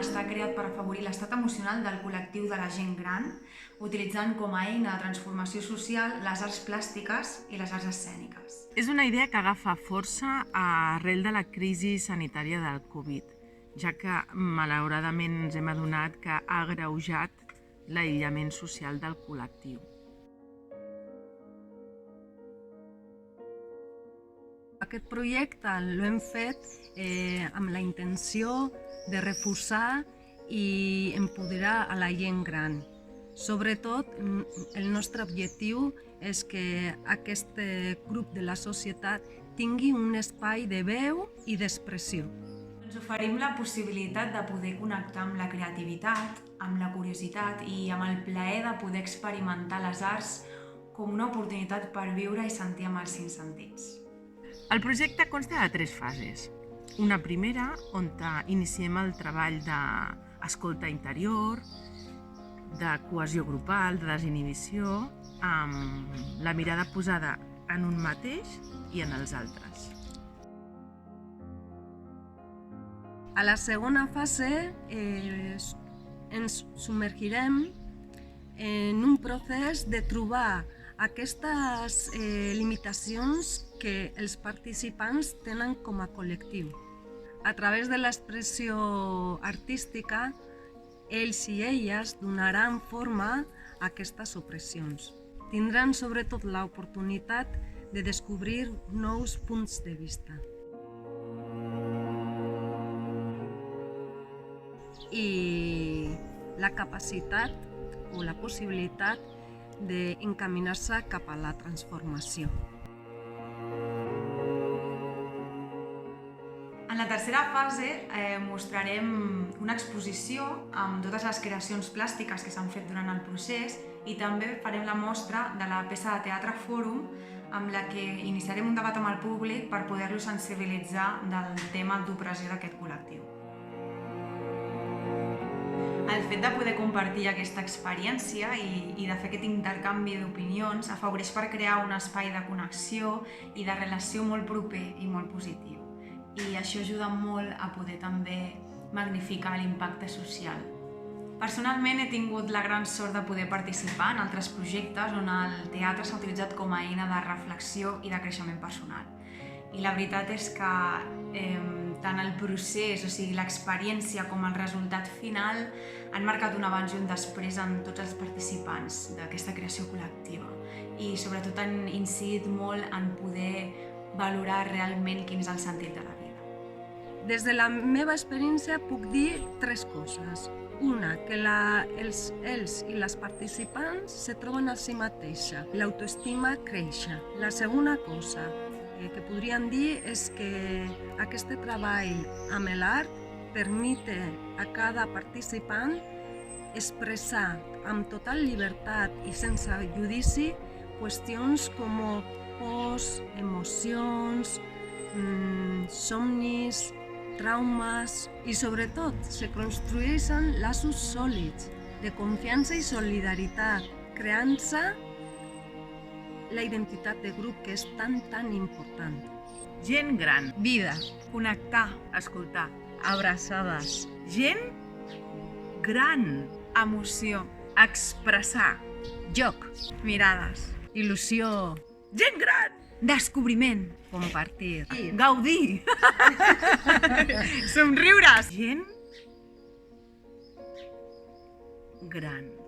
està creat per afavorir l'estat emocional del col·lectiu de la gent gran, utilitzant com a eina de transformació social les arts plàstiques i les arts escèniques. És una idea que agafa força arrel de la crisi sanitària del Covid, ja que malauradament ens hem adonat que ha agreujat l'aïllament social del col·lectiu. Aquest projecte l'hem fet amb la intenció de reforçar i empoderar a la gent gran. Sobretot, el nostre objectiu és que aquest grup de la societat tingui un espai de veu i d'expressió. Ens oferim la possibilitat de poder connectar amb la creativitat, amb la curiositat i amb el plaer de poder experimentar les arts com una oportunitat per viure i sentir amb els 5 sentits. El projecte consta de 3 fases. Una primera, on iniciem el treball d'escolta interior, de cohesió grupal, de desinhibició, amb la mirada posada en un mateix i en els altres. A la segona fase ens submergirem en un procés de trobar aquestes limitacions que els participants tenen com a col·lectiu. A través de l'expressió artística, ells i elles donaran forma a aquestes opressions. Tindran sobretot l'oportunitat de descobrir nous punts de vista. I la capacitat o la possibilitat d'encaminar-se cap a la transformació. En la tercera fase mostrarem una exposició amb totes les creacions plàstiques que s'han fet durant el procés i també farem la mostra de la peça de teatre Fòrum amb la que iniciarem un debat amb el públic per poder-lo sensibilitzar del tema d'opressió d'aquest col·lectiu. El fet de poder compartir aquesta experiència i de fer aquest intercanvi d'opinions afavoreix per crear un espai de connexió i de relació molt proper i molt positiu. I això ajuda molt a poder també magnificar l'impacte social. Personalment he tingut la gran sort de poder participar en altres projectes on el teatre s'ha utilitzat com a eina de reflexió i de creixement personal. I la veritat és que tant el procés, o sigui, l'experiència com el resultat final han marcat un abans i un després en tots els participants d'aquesta creació col·lectiva i sobretot han incidit molt en poder valorar realment quin és el sentit de la vida. Des de la meva experiència puc dir 3 coses. Una, que els i les participants se troben a si mateixa, l'autoestima creix. La segona cosa que podríem dir és que aquest treball amb l'art permet a cada participant expressar amb total llibertat i sense judici qüestions com pors, emocions, somnis, traumes i sobretot se construeixen laços sòlids de confiança i solidaritat, creant-se la identitat de grup que és tan important. Gent gran. Vida, connectar, Escoltar. Abraçades. Gent gran. emoció, Expressar. Joc. mirades, Il·lusió. Gent gran. descobriment, Compartir. Gaudir. somriures. Gent gran.